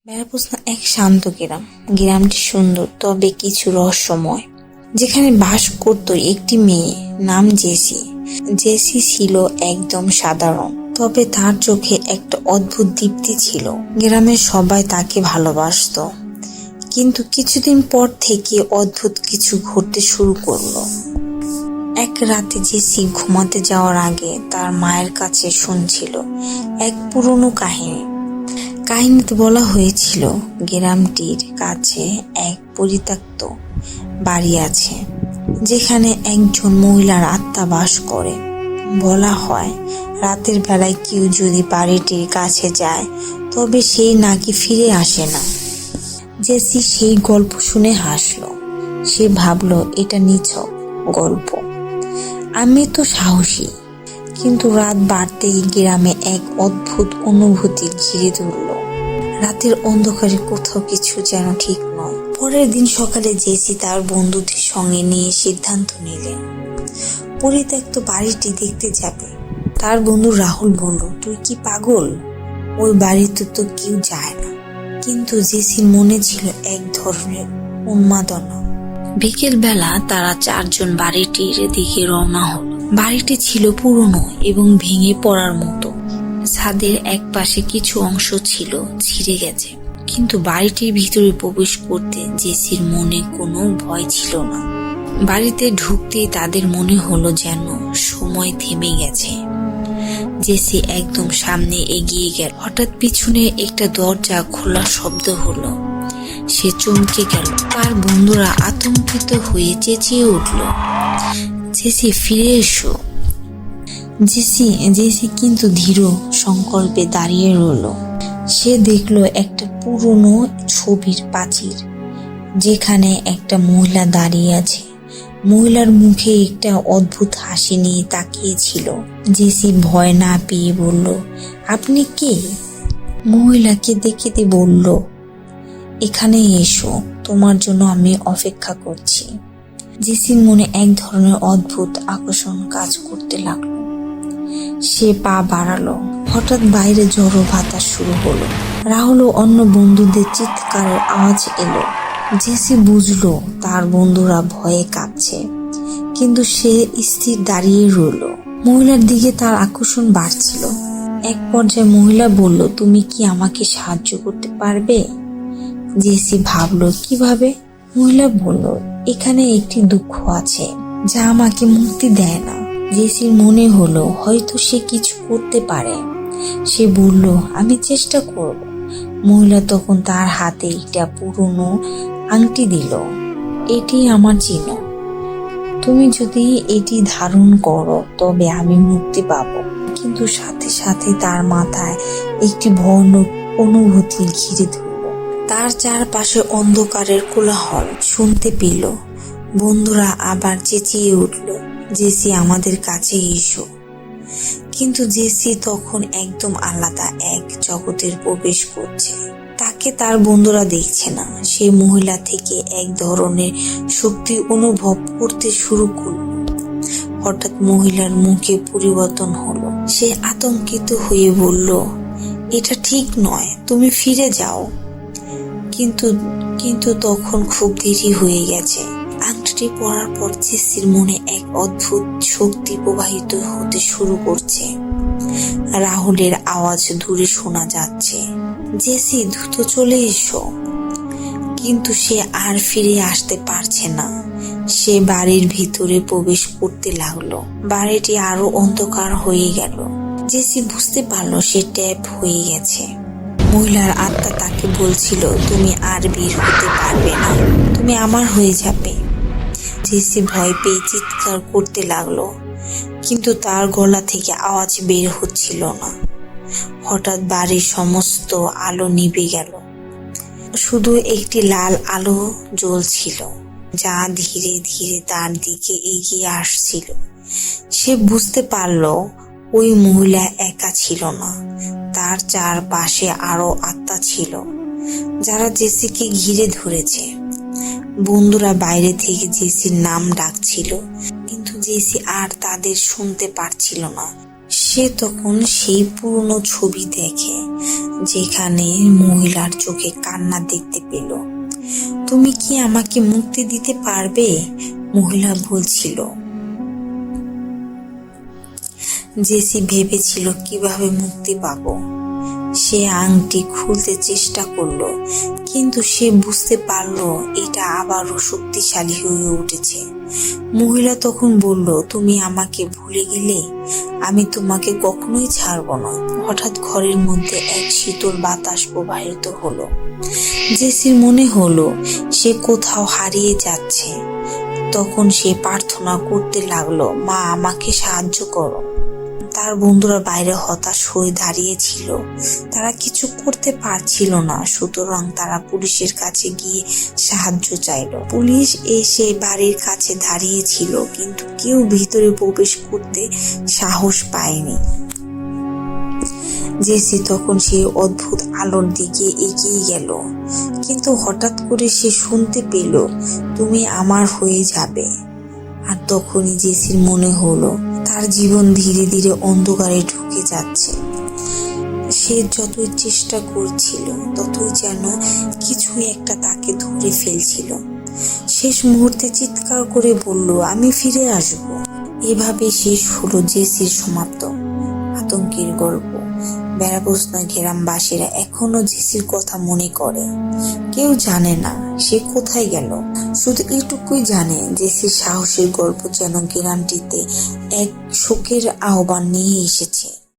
বেড়াপোষনা এক শান্ত গ্রাম। গ্রামটি সুন্দর তবে কিছু রহস্যময়। যেখানে বাস করত একটি মেয়ে, নাম জেসি। জেসি ছিল একদম সাধারণ, তবে তার চোখে একটা অদ্ভুত দীপ্তি ছিল। গ্রামের সবাই তাকে ভালোবাসতো, কিন্তু কিছুদিন পর থেকে অদ্ভুত কিছু ঘটতে শুরু করলো। এক রাতে জেসি ঘুমাতে যাওয়ার আগে তার মায়ের কাছে শুনছিল এক পুরনো কাহিনী। কাহিনীতে বলা হয়েছিল গ্রামটির কাছে এক পরিত্যক্ত বাড়ি আছে, যেখানে একজন মহিলার আত্মা বাস করে। বলা হয় রাতের বেলায় কেউ যদি বাড়িটির কাছে যায় তবে সেই নাকি ফিরে আসে না। জেসি সেই গল্প শুনে হাসলো। সে ভাবলো এটা নিছক গল্প, আমি তো সাহসী। কিন্তু রাত বাড়তেই গ্রামে এক অদ্ভুত অনুভূতি ঘিরে ধরল। রাতের অন্ধকারে কোথাও কিছু যেন ঠিক নয়। পরের দিন সকালে জেসি তার বন্ধুদের সঙ্গে নিয়ে সিদ্ধান্ত নিলেন পরিত্যক্ত বাড়িটি দেখতে যাবে। তার বন্ধু রাহুল বলল, তুই কি পাগল? ওই বাড়িতে তো কেউ যায় না। কিন্তু জেসির মনে ছিল এক ধরনের উন্মাদনা। বিকেল বেলা তারা চারজন বাড়িটির দিকে রওনা হল। বাড়িটি ছিল পুরনো এবং ভেঙে পড়ার মতো। ছাদের এক পাশে কিছু অংশ ছিল ছিঁড়ে গেছে, কিন্তু বাড়িটির ভিতরে প্রবেশ করতে জেসির মনে কোনো ভয় ছিল না। বাড়িতে ঢুকতেই তাদের মনে হলো যেন সময় থেমে গেছে। জেসি একদম সামনে এগিয়ে গেল। হঠাৎ পিছনে একটা দরজা খোলার শব্দ হলো। সে চমকে গেল। তার বন্ধুরা আতঙ্কিত হয়ে চেঁচিয়ে উঠল, জেসি ফিরে এসো। জেসি কিন্তু দৃঢ় সংকল্পে দাঁড়িয়ে রইল। সে দেখলো একটা পুরনো ছবির প্রাচীর, যেখানে একটা মহিলা দাঁড়িয়ে আছে। মহিলার মুখে একটা অদ্ভুত হাসি নিয়ে তাকিয়েছিল। জেসি ভয় না পেয়ে বলল, আপনি কে? মহিলাকে দেখতে বলল, এখানে এসো, তোমার জন্য আমি অপেক্ষা করছি। জেসির মনে এক ধরনের অদ্ভুত আকর্ষণ কাজ করতে লাগলো। সে পা বাড়ালো। হঠাৎ বাইরে ঝড়ো বাতাস শুরু হলো। রাহুল ও অন্য বন্ধুদের চিৎকারের আওয়াজ এলো। জেসি বুঝলো তার বন্ধুরা ভয়ে কাঁপছে, কিন্তু সে স্থির দাঁড়িয়ে রইল। মহিলার দিকে তার আকর্ষণ বাড়ছিল। এক পর্যায়ে মহিলা বলল, তুমি কি আমাকে সাহায্য করতে পারবে? জেসি ভাবলো, কিভাবে? মহিলা বলল, এখানে একটি দুঃখ আছে যা আমাকে মুক্তি দেয় না। জেসির মনে হলো হয়তো সে কিছু করতে পারে। সে বলল, আমি চেষ্টা করব। মহিলা তখন তার হাতে একটা পুরনো আংটি দিল। এটি আমার চিহ্ন, তুমি যদি এটি ধারণ করো তবে আমি মুক্তি পাবো। কিন্তু সাথে সাথে তার মাথায় একটি ভয়ানক অনুভূতি ঘিরে ধরল। তার চারপাশে অন্ধকারের কোলাহল শুনতে পেল। বন্ধুরা আবার চেঁচিয়ে উঠল, জেসি আমাদের কাছে এসো। কিন্তু জেসি তখন একদম আলাদা এক জগতের প্রবেশ করছে। তাকে তার বন্ধুরা দেখছে না। সে মহিলা থেকে এক ধরনের শক্তি অনুভব করতে শুরু করল। হঠাৎ মহিলার মুখে পরিবর্তন হলো। সে আতঙ্কিত হয়ে বলল, এটা ঠিক নয়, তুমি ফিরে যাও। কিন্তু তখন খুব দেরি হয়ে গেছে। আংটিটি পরার পর জেসির মনে এক অদ্ভুত শক্তি প্রবাহিত হতে শুরু করছে। রাহুলের আওয়াজ দূরে শোনা যাচ্ছে, জেসি দ্রুত চলে এসো। কিন্তু সে আর ফিরে আসতে পারছে না। সে বাড়ির ভিতরে প্রবেশ করতে লাগলো। বাড়িটি আরো অন্ধকার হয়ে গেল। জেসি বুঝতে পারলো সে ট্যাপ হয়ে গেছে। মহিলার আত্মা তাকে বলছিল, তুমি আর বের হতে পারবে না, তুমি আমার হয়ে যাবে। জেসি ভয় পেয়ে চিৎকার করতে লাগলো, কিন্তু তার গলা থেকে আওয়াজ বের হচ্ছিল না। হঠাৎ বাড়ির সমস্ত আলো নিভে গেল। শুধু একটি লাল আলো জ্বলছিল, যা ধীরে ধীরে তার দিকে এগিয়ে আসছিল। সে বুঝতে পারল ওই মহিলা একা ছিল না, তার চারপাশে আরো আত্মা ছিল যারা জেসিকে ঘিরে ধরেছে। বন্ধুরা বাইরে থেকে জেসির নাম ডাকছিল, কিন্তু জেসি আর তাদের শুনতে পারছিল না। সে তখন সেই পুরনো ছবি দেখে, যেখানে মহিলার চোখে কান্না দেখতে পেল। তুমি কি আমাকে মুক্তি দিতে পারবে? মহিলা বলছিল। জেসি ভেবেছিল কিভাবে মুক্তি পাবো। সে আংটি খুলতে চেষ্টা করলো, কিন্তু সে বুঝতে পারলো এটা আবারও শক্তিশালী হয়ে উঠেছে। মহিলা তখন বলল, তুমি আমাকে ভুলে গেলে? আমি তোমাকে কখনোই ছাড়বো না। হঠাৎ ঘরের মধ্যে এক শীতল বাতাস প্রবাহিত হলো। জেসির মনে হলো সে কোথাও হারিয়ে যাচ্ছে। তখন সে প্রার্থনা করতে লাগলো, মা, আমাকে সাহায্য করো। তার বন্ধুরা বাইরে হতাশ হয়ে দাঁড়িয়েছিল। তারা কিছু করতে পারছিল না, সুতরাং তারা পুলিশের কাছে গিয়ে সাহায্য চাইল। পুলিশ এসে বাড়ির কাছে দাঁড়িয়েছিল, কিন্তু কেউ ভিতরে প্রবেশ করতে সাহস পায়নি। জেসি তখন সেই অদ্ভুত আলোর দিকে এগিয়ে গেল, কিন্তু হঠাৎ করে সে শুনতে পেল, তুমি আমার হয়ে যাবে। আর তখনই জেসির মনে হলো তার জীবন ধীরে ধীরে অন্ধকারে ঢুকে যাচ্ছে। সে যতই চেষ্টা করছিল, ততই যেন কিছু একটা তাকে ধরে ফেলছিল। শেষ মুহূর্তে চিৎকার করে বলল, আমি ফিরে আসব। এভাবে শেষ হলো জেসির সমাপ্ত আতঙ্কের গল্প। বেড়াবোসনা গ্রামবাসীরা এখনো জেসির কথা মনে করে। কেউ জানে না সে কোথায় গেল, শুধু এটুকুই জানে জেসির সাহসের গল্প যেন গ্রামটিতে এক শোকের আহ্বান নিয়ে এসেছে।